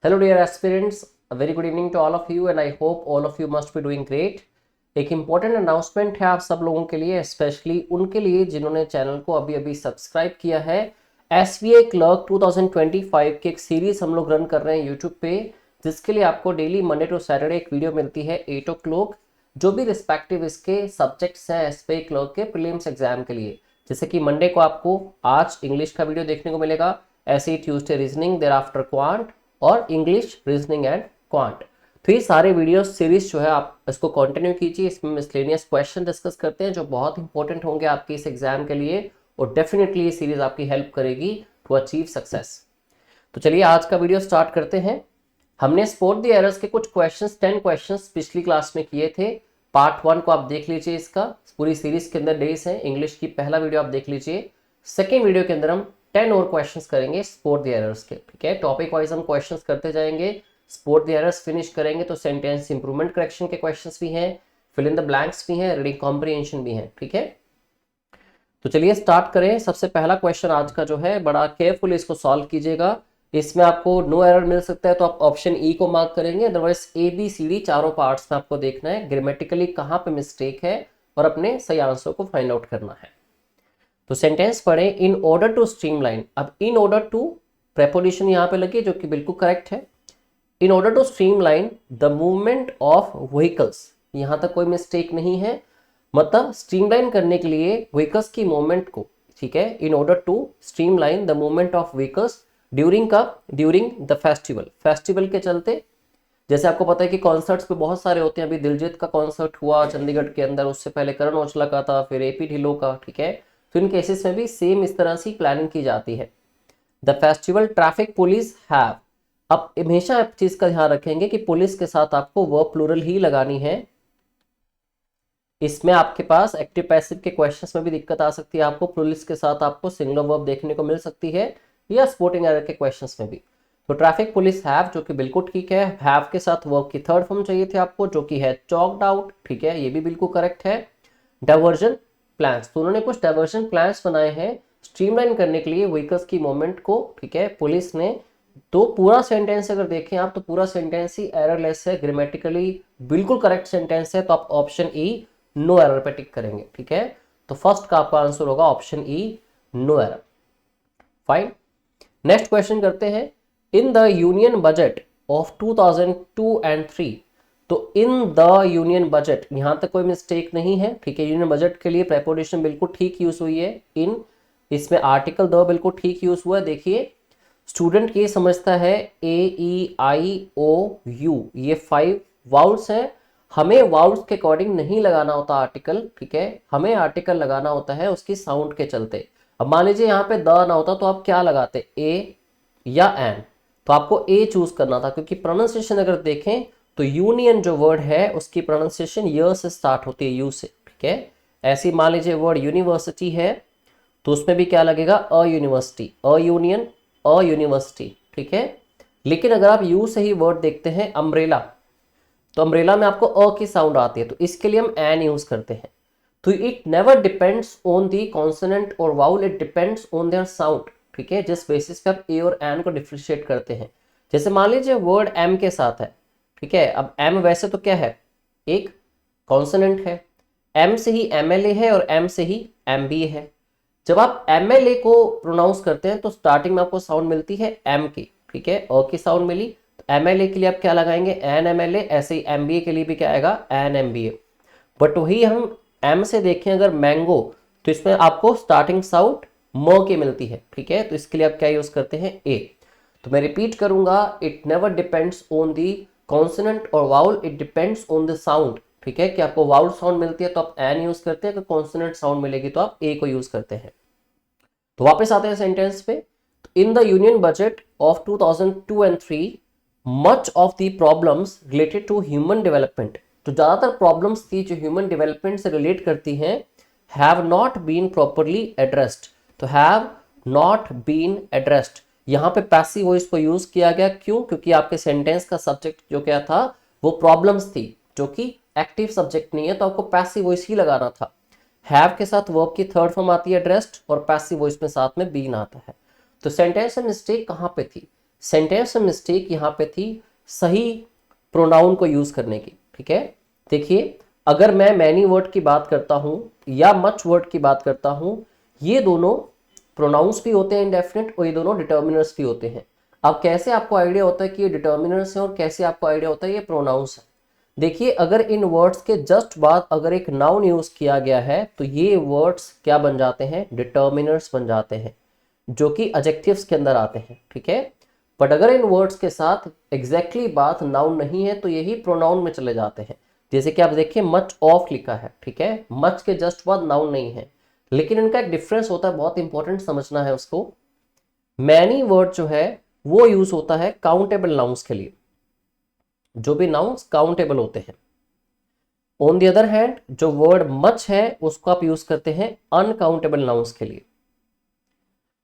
Hello dear aspirants, a very good evening to all of you and I hope all of you must be doing great. एक important announcement है आप सब लोगों के लिए, specially उनके लिए जिन्होंने चैनल को अभी अभी सब्सक्राइब किया है। SVA क्लर्क 2025 की एक सीरीज हम लोग रन कर रहे हैं यूट्यूब पे, जिसके लिए आपको डेली मंडे टू सैटरडे एक वीडियो मिलती है 8 o'clock, जो भी रिस्पेक्टिव इसके सब्जेक्ट्स हैं SVA क्लर्क के प्रीलिम्स एग्जाम के लिए। जैसे कि मंडे को आपको आज इंग्लिश का वीडियो देखने को मिलेगा, ऐसे ही Tuesday reasoning, thereafter quant और इंग्लिश रीजनिंग एंड क्वांट। तो ये सारे वीडियो सीरीज जो है आप इसको कंटिन्यू कीजिए। इसमें मिसलेनियस क्वेश्चन डिस्कस करते हैं जो बहुत इंपॉर्टेंट होंगे आपके इस एग्जाम के लिए, और डेफिनेटली ये सीरीज आपकी हेल्प करेगी टू अचीव सक्सेस। तो चलिए आज का वीडियो स्टार्ट करते हैं। हमने स्पॉट द एरर्स के कुछ क्वेश्चंस 10 क्वेश्चंस पिछली क्लास में किए थे। पार्ट 1 को आप देख लीजिए, इसका पूरी सीरीज के अंदर डेज है। इंग्लिश की पहला वीडियो आप देख लीजिए। सेकेंड वीडियो के अंदर हम 10 और क्वेश्चंस करेंगे स्पॉट द एरर्स के, ठीक है। टॉपिक वाइज हम क्वेश्चंस करते जाएंगे। स्पॉट द एरर्स फिनिश करेंगे तो सेंटेंस इंप्रूवमेंट करेक्शन के क्वेश्चंस भी हैं, फिल इन द ब्लैंक्स भी हैं, रीडिंग कॉम्प्रिहेंशन भी हैं, ठीक है। तो चलिए स्टार्ट करें। सबसे पहला क्वेश्चन आज का जो है, बड़ा केयरफुल इसको सॉल्व कीजिएगा। इसमें आपको नो एरर मिल सकता है तो आप ऑप्शन ई को मार्क करेंगे, अदरवाइज ABCD चारों पार्ट्स में आपको देखना है ग्रामेटिकली कहाँ पे मिस्टेक है और अपने सही आंसर को फाइंड आउट करना है। तो सेंटेंस पढ़े, इन ऑर्डर टू स्ट्रीमलाइन। अब इन ऑर्डर टू प्रेपोजिशन यहाँ पे लगी जो कि बिल्कुल करेक्ट है। In order to streamline the movement of vehicles, यहाँ तक कोई मिस्टेक नहीं है। मतलब स्ट्रीमलाइन करने के लिए व्हीकल्स की मूवमेंट को, ठीक है, in order to streamline the movement of vehicles during the festival के चलते। जैसे आपको पता है कि कॉन्सर्ट्स पे बहुत सारे होते हैं। अभी दिलजीत का कॉन्सर्ट हुआ चंडीगढ़ के अंदर, उससे पहले करण औजला का था, फिर AP ढिल्लों का, ठीक है। तो इन केसेस में भी सेम इस तरह से प्लानिंग की जाती है। The festival traffic police have, अब हमेशा एक चीज का ध्यान रखेंगे कि पुलिस के साथ आपको वर्ब प्लूरल ही लगानी है। इसमें आपके पास एक्टिव पैसिव के क्वेश्चंस में भी दिक्कत आ सकती है, आपको पुलिस के साथ आपको सिंगुलर वर्ब देखने को मिल सकती है, या स्पोर्टिंग एरर के क्वेश्चंस में भी। तो ट्रैफिक पुलिस हैव जो कि बिल्कुल ठीक है। हैव के साथ वर्ब की थर्ड फॉर्म चाहिए थी आपको, जो कि है चॉक्ड आउट, ठीक है, ये भी बिल्कुल करेक्ट है। डाइवर्जन प्लान्स, तो उन्होंने कुछ डाइवर्जन प्लान्स बनाए हैं स्ट्रीमलाइन करने के लिए व्हीकल्स की मूवमेंट को, ठीक है, पुलिस ने। तो पूरा सेंटेंस अगर देखें आप तो पूरा सेंटेंस ही एररलेस है, ग्रामेटिकली बिल्कुल करेक्ट सेंटेंस है। तो आप ऑप्शन ई नो एरर पे टिक करेंगे, ठीक है। तो फर्स्ट का आपका आंसर होगा option E no error. Fine, next question करते हैं। In the union budget of 2002 and 3, तो इन द यूनियन बजट यहां तक कोई मिस्टेक नहीं है, ठीक है। यूनियन बजट के लिए प्रेपोजिशन बिल्कुल ठीक यूज हुई है इन, इसमें आर्टिकल द बिल्कुल ठीक यूज हुआ है। देखिए स्टूडेंट ये समझता है AEIOU ये 5 वाउल्स हैं, हमें वाउल्स के अकॉर्डिंग नहीं लगाना होता आर्टिकल, ठीक है। हमें आर्टिकल लगाना होता है उसकी साउंड के चलते। अब मान लीजिए यहाँ पे द ना होता तो आप क्या लगाते, ए या एन, तो आपको ए चूज करना था, क्योंकि प्रोनाउंसिएशन अगर देखें तो यूनियन जो वर्ड है उसकी प्रोनाउंसिएशन य से स्टार्ट होती है, यू से, ठीक है। ऐसी मान लीजिए वर्ड यूनिवर्सिटी है तो उसमें भी क्या लगेगा, a university, a union, a university, ठीक है। लेकिन अगर आप यू से ही वर्ड देखते हैं अम्ब्रेला, तो अम्ब्रेला में आपको अ की साउंड आती है, तो इसके लिए हम एन यूज करते हैं। तो it never depends on the consonant और vowel, it depends on their sound, ठीक है, जिस बेसिस पे आप ए और एन को डिफरेंशिएट करते हैं। जैसे मान लीजिए वर्ड एम के साथ है, ठीक है। अब एम वैसे तो क्या है, एक कॉन्सोनेंट है, एम से ही MLA है और एम से ही MBA है। जब आप MLA को प्रोनाउंस करते हैं तो स्टार्टिंग में आपको साउंड मिलती है एम की, ठीक है, अ की साउंड मिली, तो MLA के लिए आप क्या लगाएंगे, एन MLA, ऐसे ही MBA के लिए भी क्या आएगा, एन MBA। बट वही हम एम से देखें अगर मैंगो, तो इसमें आपको स्टार्टिंग साउंड म की मिलती है, ठीक है। तो इसके लिए आप क्या यूज करते हैं, ए। तो मैं रिपीट करूंगा, it never depends on the consonant और vowel, it depends on the sound, ठीक है। कि आपको वाउल साउंड मिलती है तो आप एन यूज करते हैं, अगर कॉन्सोनेंट साउंड मिलेगी तो आप ए को यूज करते हैं। तो वापस आते हैं सेंटेंस पे। In the union budget of 2002 and 3 much of the problems related to human development, तो ज्यादातर प्रॉब्लम्स थी जो ह्यूमन डेवलपमेंट से रिलेट करती हैं, have not been properly addressed. तो हैव नॉट बीन एड्रेस्ड, यहां पे पैसिव वॉइस को यूज किया गया, क्यों, क्योंकि आपके सेंटेंस का सब्जेक्ट जो क्या था वो प्रॉब्लम्स थी, जो कि एक्टिव सब्जेक्ट नहीं है, तो आपको पैसिव वॉइस ही लगाना था। हैव के साथ वर्ब की थर्ड फॉर्म आती है ड्रेस्ड, और पैसिव वॉइस में साथ में बीन आता है। तो सेंटेंस में मिस्टेक कहां पे थी, सेंटेंस में मिस्टेक यहाँ पे थी सही प्रोनाउन को यूज करने की। ठीक है, देखिए अगर मैं मैनी वर्ड की बात करता हूं या मच वर्ड की बात करता हूं, ये दोनों प्रोनाउंस भी होते हैं इंडेफिनिट और ये दोनों डिटर्मिनर्स भी होते हैं। अब कैसे आपको आइडिया होता है कि ये डिटर्मिनर्स हैं और कैसे आपको आइडिया होता है ये प्रोनाउंस है? देखिए अगर इन वर्ड्स के जस्ट बाद अगर एक नाउन यूज किया गया है तो ये वर्ड्स क्या बन जाते हैं? डिटर्मिनर्स बन जाते हैं, जो कि एडजेक्टिव्स के अंदर आते हैं। ठीक है, बट अगर इन वर्ड्स के साथ एग्जैक्टली बात नाउन नहीं है तो यही प्रोनाउन में चले जाते हैं। जैसे कि आप देखिए मच ऑफ लिखा है, ठीक है, मच के जस्ट बाद नाउन नहीं है, लेकिन इनका एक डिफरेंस होता है, बहुत इंपॉर्टेंट समझना है उसको। मैनी वर्ड जो है वो यूज होता है काउंटेबल नाउन्स के लिए, जो भी नाउन्स काउंटेबल होते हैं। ऑन द अदर हैंड जो वर्ड मच है उसको आप यूज करते हैं अनकाउंटेबल नाउन्स के लिए।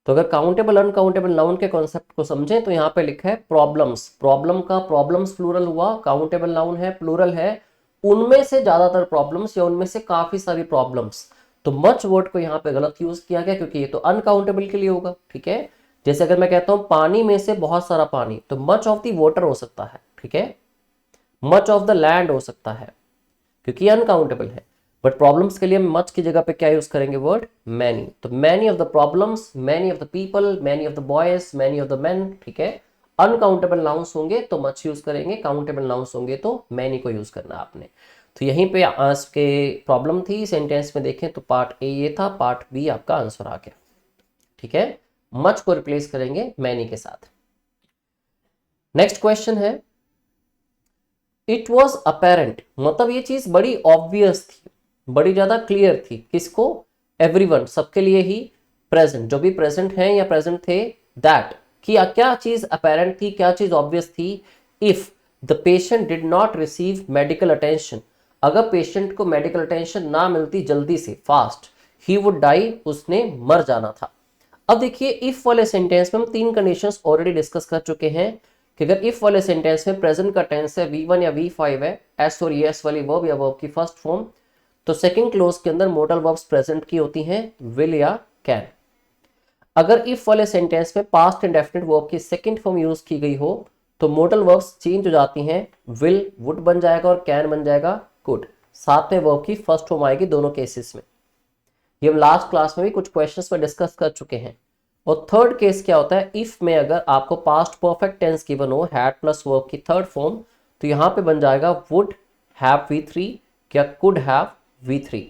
तो अगर काउंटेबल अनकाउंटेबल नाउन के कॉन्सेप्ट को समझें तो यहाँ पे लिखा है प्रॉब्लम्स, प्रॉब्लम का प्रॉब्लम्स प्लूरल हुआ, काउंटेबल नाउन है प्लूरल है, उनमें से ज्यादातर प्रॉब्लम्स या उनमें से काफी सारी प्रॉब्लम्स। तो मच वर्ड को यहाँ पे गलत यूज किया गया क्योंकि ये तो अनकाउंटेबल के लिए होगा। ठीक है, जैसे अगर मैं कहता हूं पानी में से बहुत सारा पानी, तो मच ऑफ द वाटर हो सकता है। ठीक है, मच ऑफ द लैंड हो सकता है क्योंकि अनकाउंटेबल है। बट प्रॉब्लम्स के लिए मच की जगह पे क्या यूज करेंगे? Word many. तो many of the problems, many of the people, many of the boys, many of the men. ठीक है, अनकाउंटेबल नाउंस होंगे तो मच यूज करेंगे, काउंटेबल नाउंस होंगे तो मैनी को यूज करना आपने। तो यहीं पे आज के प्रॉब्लम थी। सेंटेंस में देखें तो पार्ट ए ये था, पार्ट बी आपका आंसर आ गया। ठीक है, मच को रिप्लेस करेंगे मैनी के साथ। नेक्स्ट क्वेश्चन है इट वॉज अपेरेंट, मतलब ये चीज बड़ी ऑब्वियस थी, बड़ी ज्यादा क्लियर थी। किसको? एवरीवन, सबके लिए ही। प्रेजेंट, जो भी प्रेजेंट हैं या प्रेजेंट थे, दैट कि क्या चीज अपेरेंट थी, क्या चीज ऑब्वियस थी? If the patient did not receive medical attention, अगर पेशेंट को मेडिकल अटेंशन ना मिलती जल्दी से, फास्ट, ही वुड डाई, उसने मर जाना था। अब देखिए इफ वाले सेंटेंस में हम तीन कंडीशंस ऑलरेडी डिस्कस कर चुके हैं कि अगर इफ वाले सेंटेंस में प्रेजेंट का टेंस है V1 या V5 है, एस और एस वाली वर्ब या वर्ब की फर्स्ट फॉर्म, तो सेकंड क्लोज के अंदर मोडल वर्ब्स प्रेजेंट की होती हैं विल या कैन। अगर इफ वाले सेंटेंस में पास्ट इंडेफिनिट वर्ब की सेकंड फॉर्म यूज की गई हो तो मोडल वर्ब्स चेंज हो जाती हैं, विल वुड बन जाएगा और कैन बन जाएगा कुड। साथ में वर्ब की फर्स्ट फॉर्म आएगी दोनों केसेस में। ये हम लास्ट क्लास में भी कुछ क्वेश्चंस में डिस्कस कर चुके हैं। और थर्ड केस क्या होता है? इफ में अगर आपको पास्ट परफेक्ट टेंस गिवन हो, हैड प्लस वर्ब की थर्ड फॉर्म, तो यहां पे बन जाएगा वुड हैव V3 या कुड हैव V3।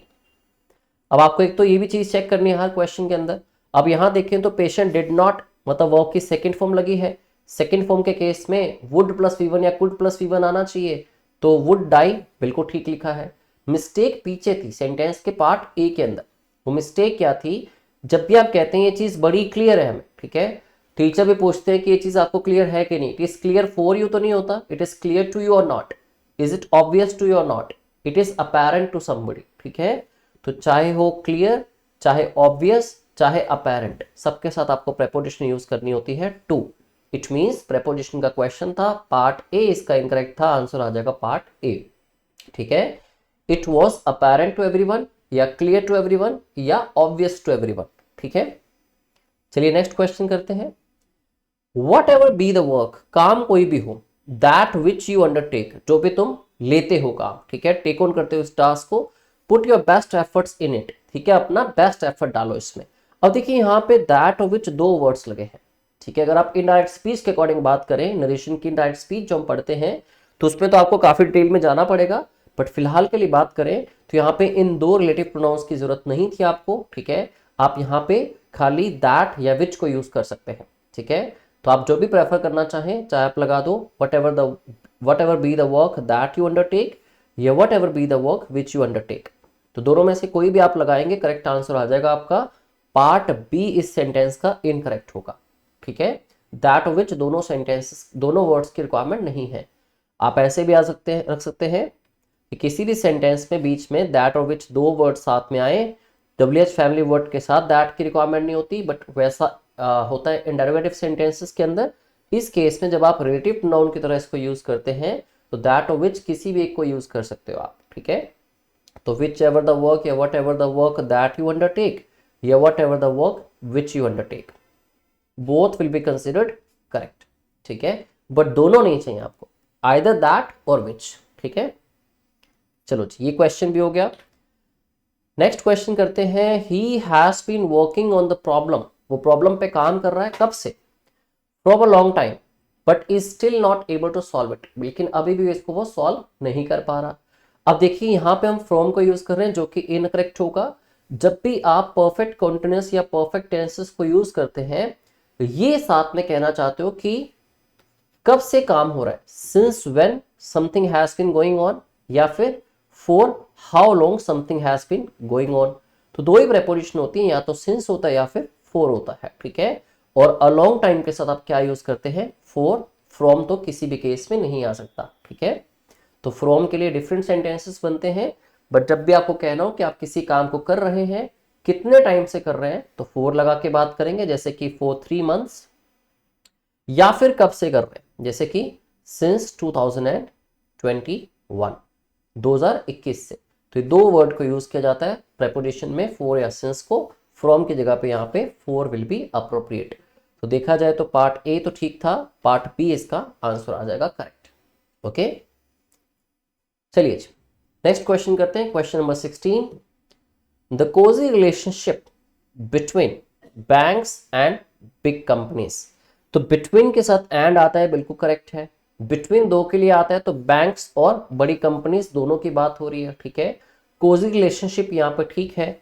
अब आपको एक तो ये भी चीज चेक करनी है हर क्वेश्चन के अंदर। अब यहां देखें तो पेशेंट डिड नॉट, मतलब वर्ब की सेकंड फॉर्म लगी है, सेकंड फॉर्म के केस में वुड प्लस V1 या कुड प्लस V1 आना चाहिए, तो वुड डाई बिल्कुल ठीक लिखा है। मिस्टेक पीछे थी सेंटेंस के पार्ट ए के अंदर। वो मिस्टेक क्या थी? जब भी आप कहते हैं ये चीज बड़ी क्लियर है हमें, ठीक है, टीचर भी पूछते हैं कि ये चीज आपको क्लियर है कि नहीं, it is clear for you तो नहीं होता, it is clear to you or not, is it obvious to you or not, it is apparent to somebody. ठीक है, तो चाहे हो क्लियर, चाहे ऑब्वियस, चाहे अपेरेंट, सबके साथ आपको प्रेपोजिशन यूज करनी होती है टू। इट मीन्स प्रेपोजिशन का क्वेश्चन था, पार्ट ए इसका इनकरेक्ट था, आंसर आ जाएगा पार्ट ए। ठीक है, it was apparent to everyone या क्लियर टू एवरीवन या ऑब्वियस टू एवरीवन। ठीक है, चलिए नेक्स्ट क्वेश्चन करते हैं। Whatever be the work, काम कोई भी हो, दैट विच यू अंडरटेक, जो भी तुम लेते हो काम, ठीक है, टेक ऑन करते हो इस टास्क को, put your best efforts in it, ठीक है, अपना बेस्ट एफर्ट डालो इसमें। अब देखिए यहाँ पे दैट और विच दो वर्ड्स लगे हैं। ठीक है, अगर आप इनडायरेक्ट स्पीच के अकॉर्डिंग बात करें, नरेशन की इनडायरेक्ट स्पीच जो हम पढ़ते हैं, तो उसमें तो आपको काफी डिटेल में जाना पड़ेगा, बट फिलहाल के लिए बात करें तो यहाँ पे इन दो रिलेटिव प्रोनाउंस की जरूरत नहीं थी आपको। ठीक है, आप यहाँ पे खाली दैट या विच को यूज कर सकते हैं। ठीक है, तो आप जो भी प्रेफर करना चाहें, चाहे आप लगा दो whatever be the work that you undertake या whatever be the work which you undertake, तो दोनों में से कोई भी आप लगाएंगे करेक्ट आंसर आ जाएगा आपका। पार्ट बी इस सेंटेंस का इनकरेक्ट होगा। ठीक है, दैट और विच दोनों सेंटेंसेस, दोनों वर्ड्स की रिक्वायरमेंट नहीं है। आप ऐसे भी रख सकते हैं कि किसी भी सेंटेंस में बीच में दैट और विच दो वर्ड साथ में आए, WH फैमिली वर्ड के साथ दैट की रिक्वायरमेंट नहीं होती, बट वैसा होता है इंडेरिवेटिव सेंटेंसेस के अंदर। इस केस में जब आप रिलेटिव प्रोनाउन की तरह इसको यूज करते हैं तो दैट और विच किसी भी एक को यूज कर सकते हो आप। ठीक है, तो विच एवर द वर्क या whatever the work that you undertake या whatever the work which you undertake, both will be considered correct. ठीक है, बट दोनों नहीं चाहिए आपको, आइदर दैट और विच, ठीक है। चलो जी, ये क्वेश्चन भी हो गया। नेक्स्ट क्वेश्चन करते हैं, he has been working on the problem, वो प्रॉब्लम पे काम कर रहा है कब से, from a long time, but is still not able to solve it, लेकिन अभी भी इसको वो सॉल्व नहीं कर पा रहा। अब देखिए यहां पे हम फ्रॉम को यूज कर रहे हैं जो कि इनकरेक्ट होगा। जब भी आप परफेक्ट कंटीन्यूअस या परफेक्ट टेंसेस को यूज करते हैं तो ये साथ में कहना चाहते हो कि कब से काम हो रहा है, since when something has been going on, या फिर for how long something has been going on. तो दो ही प्रेपोजिशन होती है, या तो सिंस होता है या फिर फॉर होता है, ठीक है। और अ लॉन्ग टाइम के साथ आप क्या यूज करते हैं, फॉर। फ्रॉम तो किसी भी केस में नहीं आ सकता, ठीक है। तो फ्रॉम के लिए डिफरेंट सेंटेंसेस बनते हैं, बट जब भी आपको कहना हो कि आप किसी काम को कर रहे हैं, कितने टाइम से कर रहे हैं, तो फॉर लगा के बात करेंगे, जैसे कि फॉर 3 months, या फिर कब से कर रहे हैं, जैसे कि सिंस 2021 से। तो ये दो वर्ड को यूज किया जाता है प्रेपोजिशन में, फॉर या सिंस को। फ्रॉम की जगह पे यहाँ पे फॉर विल बी अप्रोप्रिएट। तो देखा जाए तो पार्ट ए तो ठीक था, पार्ट बी इसका आंसर आ जाएगा करेक्ट। ओके, चलिए जी नेक्स्ट क्वेश्चन करते हैं, question number 16। The cozy relationship between banks and big companies. तो बिटवीन के साथ एंड आता है, बिल्कुल करेक्ट है। बिटवीन दो के लिए आता है तो बैंक्स और बड़ी कंपनीज दोनों की बात हो रही है, ठीक है। कोजी रिलेशनशिप यहाँ पे ठीक है।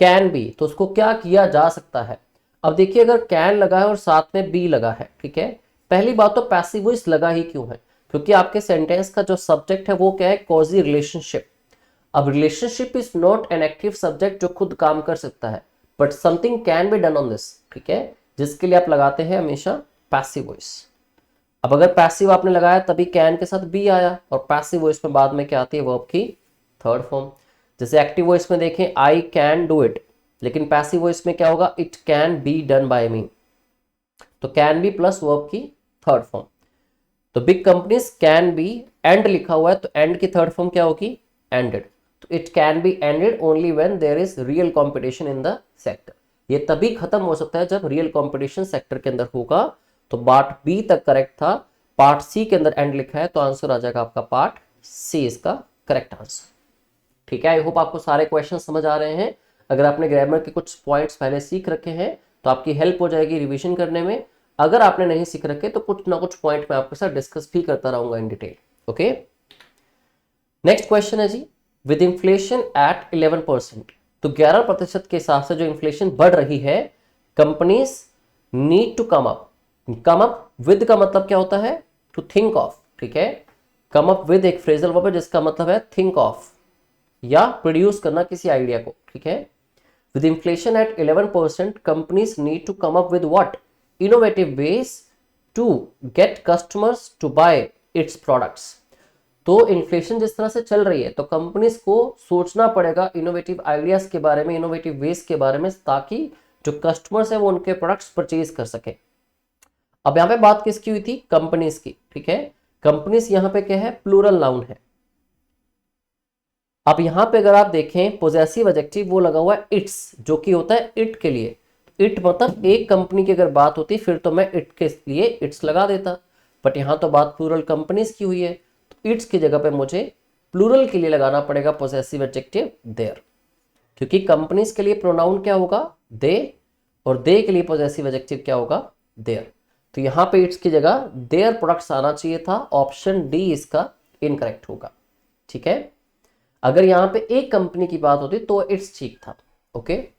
कैन बी, तो उसको क्या किया जा सकता है। अब देखिए अगर कैन लगा है और साथ में बी लगा है, ठीक है, पहली बात तो पैसिव वॉइस लगा ही क्यों है, क्योंकि आपके सेंटेंस का जो सब्जेक्ट है वो क्या है, कॉजी रिलेशनशिप। अब relationship is not an active subject जो खुद काम कर सकता है, but something can be done on this, ठीक है, जिसके लिए आप लगाते हैं हमेशा पैसिव वॉइस। अब अगर पैसिव आपने लगाया तभी कैन के साथ बी आया, और पैसिव वॉइस में बाद में क्या आती है, वर्ब की थर्ड फॉर्म। जैसे एक्टिव वॉइस में देखें आई कैन डू इट, लेकिन पैसिव वॉइस में क्या होगा, it can be done by me. तो कैन बी प्लस वर्ब की थर्ड फॉर्म। तो big companies can be, and लिखा हुआ है तो एंड की थर्ड फॉर्म क्या होगी, एंडेड। तो it can be ended only when there is real competition in the sector. ये तभी खत्म हो सकता है जब रियल कंपटीशन सेक्टर के अंदर होगा। तो पार्ट बी तक करेक्ट था, पार्ट सी के अंदर एंड लिखा है, तो आंसर आ जाएगा आपका पार्ट सी इसका करेक्ट आंसर, ठीक है। आई होप आपको सारे क्वेश्चन समझ आ रहे हैं। अगर आपने ग्रामर के कुछ पॉइंट्स पहले सीख रखे हैं तो आपकी हेल्प हो जाएगी रिवीजन करने में। अगर आपने नहीं सीख रखे तो कुछ ना कुछ पॉइंट मैं आपके साथ डिस्कस भी करता रहूंगा in detail. Okay, next question है जी, विद इन्फ्लेशन एट 11%, तो 11% के हिसाब से जो इन्फ्लेशन बढ़ रही है, companies need to come up with का मतलब क्या होता है, टू थिंक ऑफ, ठीक है। कम अप विद एक फ्रेजल वर्ब है जिसका मतलब है थिंक ऑफ या प्रोड्यूस करना किसी आइडिया को, ठीक है। With inflation at 11%, companies need to come up with what, innovative ways to get customers to buy its products. तो इन्फ्लेशन जिस तरह से चल रही है तो कंपनीज को सोचना पड़ेगा इनोवेटिव आइडियाज के बारे में, इनोवेटिव वेज के बारे में, ताकि जो कस्टमर्स है वो उनके प्रोडक्ट्स परचेज कर सके। अब यहाँ पे बात किसकी हुई थी, कंपनीज की, ठीक है। कंपनीज यहाँ पे क्या है, प्लूरल नाउन है। अब यहाँ पे अगर आप देखें पोजेसिव एडजेक्टिव वो लगा हुआ है इट्स, जो कि होता है इट के लिए। इट मतलब एक कंपनी की अगर बात होती फिर तो मैं इट के लिए इट्स लगा देता, बट यहाँ तो बात प्लूरल कंपनीज की हुई है, तो इट्स की जगह पे मुझे प्लूरल के लिए लगाना पड़ेगा पोजेसिव एडजेक्टिव देयर, क्योंकि कंपनीज के लिए प्रोनाउन क्या होगा, दे, और दे के लिए पोजेसिव एडजेक्टिव क्या होगा, देयर। तो यहाँ पे इट्स की जगह देयर प्रोडक्ट्स आना चाहिए था, ऑप्शन डी इसका इनकरेक्ट होगा, ठीक है। अगर यहाँ पे एक कंपनी की बात होती तो इट्स ठीक था, okay.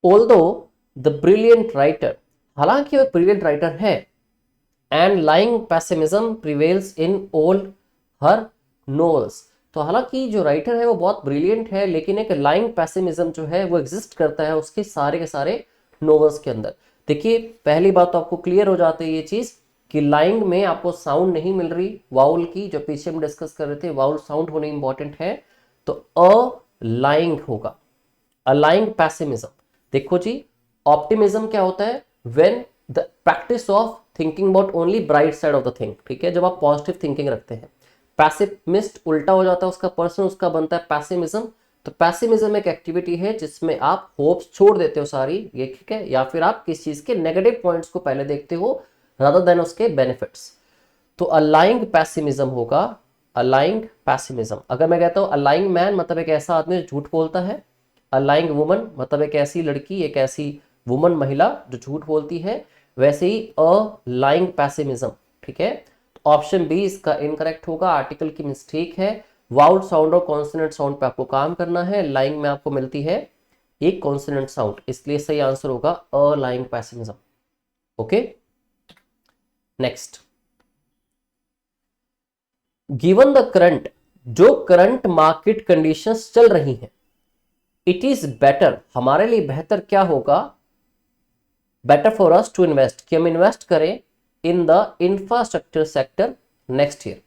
Although the brilliant writer, हालांकि वो ब्रिलियंट राइटर है, and lying pessimism prevails in all her novels, तो हालांकि जो राइटर है वो बहुत ब्रिलियंट है, लेकिन एक लाइंग पेसिमिज्म जो है वो एग्जिस्ट करता है उसके सारे के सारे नोवेल्स के अंदर। देखिए पहली बात तो आपको क्लियर हो जाती है ये चीज कि लाइंग में आपको साउंड नहीं मिल रही वाउल की, जो पीछे हम डिस्कस कर रहे थे, वाउल साउंड होनी इंपॉर्टेंट है, तो अ लाइंग होगा, अलाइंग पेसिमिज्म। देखो जी ऑप्टिमिज्म क्या होता है, when the practice of thinking about only bright side of the thing, ठीक है, जब आप पॉजिटिव थिंकिंग रखते हैं। पैसिमिस्ट उल्टा हो जाता है उसका पर्सन, उसका बनता है पैसिमिज्म। तो पैसिमिज्म एक एक्टिविटी है जिसमें आप होप्स छोड़ देते हो सारी, ये ठीक है, या फिर आप किस चीज के नेगेटिव पॉइंट्स को पहले देखते हो, रादर देन उसके बेनिफिट्स। तो अलाइंग पैसिमिज्म होगा, अलाइंग पैसिमिज्म। अगर मैं कहता हूं अलाइंग मैन मतलब एक ऐसा आदमी जो झूठ बोलता है, अलाइंग वुमन मतलब एक ऐसी लड़की, एक ऐसी वुमन महिला जो झूठ बोलती है, वैसे ही अलाइंग पैसिमिज्म। ठीक है, तो ऑप्शन बी इसका इनकरेक्ट होगा, आर्टिकल की मिस्टेक है। वाउल साउंड और कॉन्सोनेंट साउंड पे आपको काम करना है, लाइंग में आपको मिलती है एक कॉन्सोनेंट साउंड, इसलिए सही आंसर होगा allaying pessimism. Okay, next, given the current, जो करंट मार्केट कंडीशंस चल रही हैं, इट इज बेटर, हमारे लिए बेहतर क्या होगा, better for us to invest, कि हम इन्वेस्ट करें in the infrastructure sector next year.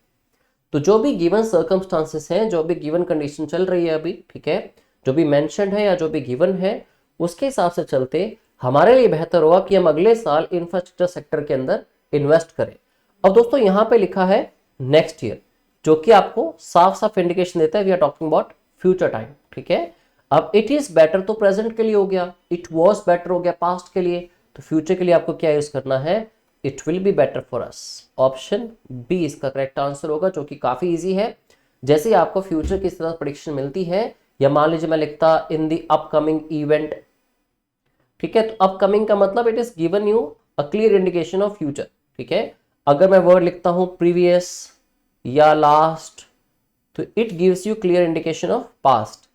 तो जो भी गिवन सर्कमस्टांसेस हैं, जो भी गिवन कंडीशन चल रही है अभी, ठीक है, जो भी मेंशन्ड है या जो भी गिवन है, उसके हिसाब से चलते हमारे लिए बेहतर होगा कि हम अगले साल इंफ्रास्ट्रक्चर सेक्टर के अंदर इन्वेस्ट करें। अब दोस्तों यहां पे लिखा है नेक्स्ट ईयर, जो कि आपको साफ साफ इंडिकेशन देता है we are talking about future time. ठीक है, अब इट इज बेटर तो प्रेजेंट के लिए हो गया, इट वॉज बेटर हो गया पास्ट के लिए, तो फ्यूचर के लिए आपको क्या यूज करना है, it will be better for us. Option B इसका करेक्ट आंसर होगा, जो कि काफी इजी है। जैसे ही आपको फ्यूचर की इस तरह प्रेडिक्शन मिलती है, या मान लीजिए मैं लिखता इन द अपकमिंग इवेंट, ठीक है, तो अपकमिंग का मतलब it is given you a clear indication of future. ठीक है, अगर मैं वर्ड लिखता हूं प्रीवियस या लास्ट, तो it gives you clear indication of past.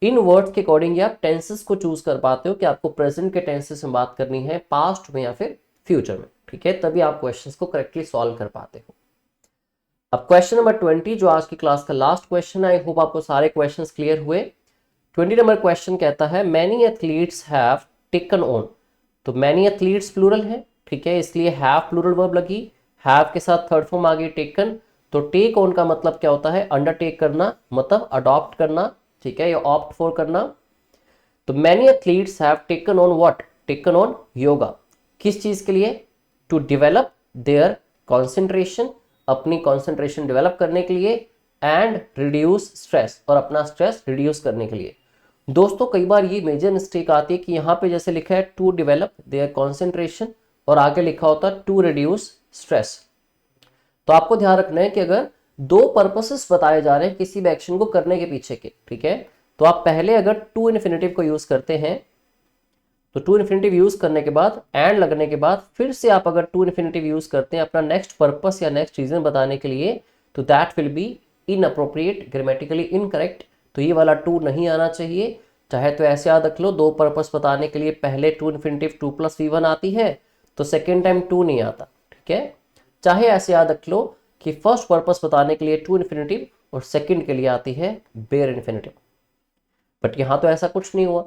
In words के अकॉर्डिंग आप टेंसेस को चूज कर पाते हो कि आपको प्रेजेंट के टेंसेस में बात करनी है, पास्ट में या फिर फ्यूचर में। ठीक है, तभी आप क्वेश्चंस को करेक्टली सॉल्व कर पाते हो। अब क्वेश्चन नंबर 20 जो आज की क्लास का लास्ट क्वेश्चन है, आई होप आपको सारे क्वेश्चंस क्लियर हुए। 20 नंबर क्वेश्चन कहता है many athletes have taken on, तो मैनी एथलीट्स प्लूरल है, ठीक है, इसलिए हैव प्लूरल वर्ब लगी, हैव के साथ थर्ड फॉर्म आ गई टेकन। तो टेक ऑन का मतलब क्या होता है, अंडरटेक करना, मतलब अडॉप्ट करना, ठीक है, या ऑप्ट फॉर करना। तो many athletes have taken on what, taken on yoga, किस चीज के लिए, टू डेवलप देयर कॉन्सेंट्रेशन, अपनी कॉन्सेंट्रेशन डेवलप करने के लिए, एंड रिड्यूस स्ट्रेस, और अपना स्ट्रेस रिड्यूस करने के लिए। दोस्तों कई बार ये मेजर मिस्टेक आती है कि यहाँ पे जैसे लिखा है टू डेवलप देयर कॉन्सेंट्रेशन और आगे लिखा होता है टू रिड्यूस स्ट्रेस। तो आपको ध्यान रखना है कि अगर दो पर्पसेस बताए जा रहे हैं किसी भी एक्शन को करने के पीछे के, ठीक है, तो आप पहले अगर टू इन्फिनेटिव को यूज करते हैं, तो टू इन्फिनेटिव यूज करने के बाद एंड लगने के बाद फिर से आप अगर टू इन्फिनेटिव यूज करते हैं अपना नेक्स्ट पर्पस या नेक्स्ट रीजन बताने के लिए, तो that will be inappropriate, grammatically incorrect. तो ये वाला टू नहीं आना चाहिए। चाहे तो ऐसे याद रख लो, दो पर्पस बताने के लिए पहले टू इन्फिनेटिव टू प्लस वी1 आती है, तो सेकेंड टाइम टू नहीं आता। ठीक है, चाहे ऐसे याद रख लो कि फर्स्ट पर्पस बताने के लिए टू इन्फिनेटिव और सेकंड के लिए आती है बेयर इन्फिनेटिव, बट यहां तो ऐसा कुछ नहीं हुआ।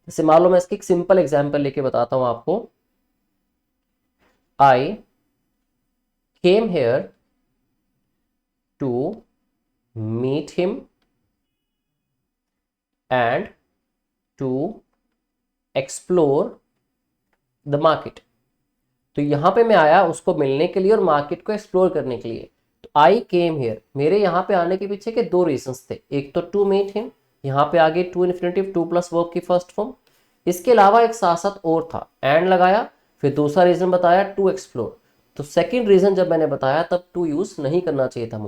जैसे मान लो मैं इसकी एक सिंपल एग्जांपल लेके बताता हूं आपको, I came here to meet him and to explore the market. तो यहां पे मैं आया उसको मिलने के लिए और मार्केट को एक्सप्लोर करने के लिए। तो आई केम हियर, मेरे यहां पे आने के पीछे के दो रीजंस थे, एक तो टू मीट हिम, यहां पे आगे to infinitive to plus verb की फर्स्ट फॉर्म, इसके अलावा एक साथ साथ और था, एंड लगाया, फिर दूसरा रीजन बताया टू एक्सप्लोर। तो सेकंड रीजन जब मैंने बताया तब टू यूज नहीं करना चाहिए था,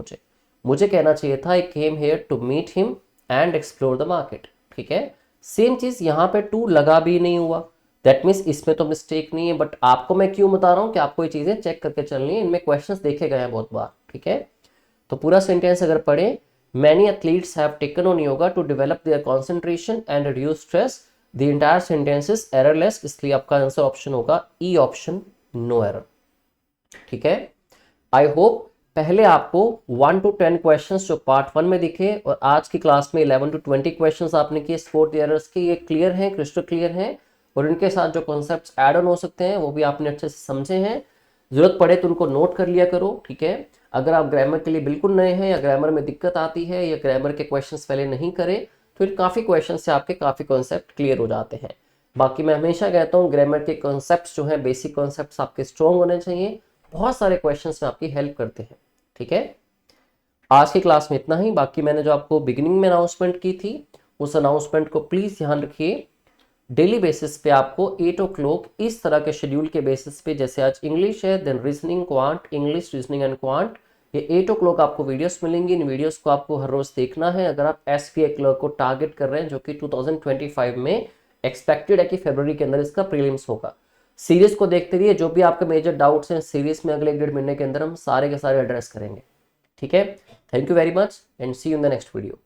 मुझे कहना चाहिए था I came here to meet him and explore the market. ठीक है, सेम चीज यहाँ पे टू लगा भी नहीं हुआ, दैट मीन्स इसमें तो मिस्टेक नहीं है, बट आपको मैं क्यों बता रहा हूँ कि आपको ये चीजें चेक करके चलनी है, इनमें क्वेश्चंस देखे गए हैं बहुत बार। ठीक है, तो पूरा सेंटेंस अगर पढ़े, many athletes have taken on yoga to develop their concentration and reduce stress, the entire sentence is errorless, इसलिए आपका आंसर ऑप्शन होगा ई ऑप्शन, नो एरर। ठीक है, आई होप पहले आपको 1 to 10 क्वेश्चंस जो पार्ट 1 में दिखे और आज की क्लास में 11 to 20 क्वेश्चंस आपने किए स्पोर्ट एरर्स के, ये क्लियर हैं, क्रिस्टल क्लियर हैं, और इनके साथ जो कॉन्सेप्ट्स ऐड ऑन हो सकते हैं वो भी आपने अच्छे से समझे हैं। जरूरत पड़े तो उनको नोट कर लिया करो। ठीक है, अगर आप ग्रामर के लिए बिल्कुल नए हैं या ग्रामर में दिक्कत आती है या ग्रामर के क्वेश्चंस पहले नहीं करे, तो इन काफ़ी क्वेश्चन से आपके काफ़ी कॉन्सेप्ट क्लियर हो जाते हैं। बाकी मैं हमेशा कहता हूँ ग्रामर के कॉन्सेप्ट जो है, बेसिक कॉन्सेप्ट आपके स्ट्रॉन्ग होने चाहिए, बहुत सारे क्वेश्चन में आपकी हेल्प करते हैं। ठीक है, आज की क्लास में इतना ही। बाकी मैंने जो आपको बिगिनिंग में अनाउंसमेंट की थी, उस अनाउंसमेंट को प्लीज ध्यान रखिए, डेली बेसिस पे आपको 8 o'clock इस तरह के शेड्यूल के बेसिस पे, जैसे आज इंग्लिश है, then reasoning quant, English reasoning and quant, ये 8 o'clock आपको वीडियोस मिलेंगी। इन वीडियोस को आपको हर रोज देखना है अगर आप एसपीआई क्लर्क को टारगेट कर रहे हैं, जो कि 2025 में एक्सपेक्टेड है कि फरवरी के अंदर इसका प्रीलिम्स होगा। सीरीज को देखते रहिए, जो भी आपके मेजर डाउट्स हैं सीरीज में अगले 1.5 महीने के अंदर हम सारे के सारे एड्रेस करेंगे। ठीक है, thank you very much and see you in the next video.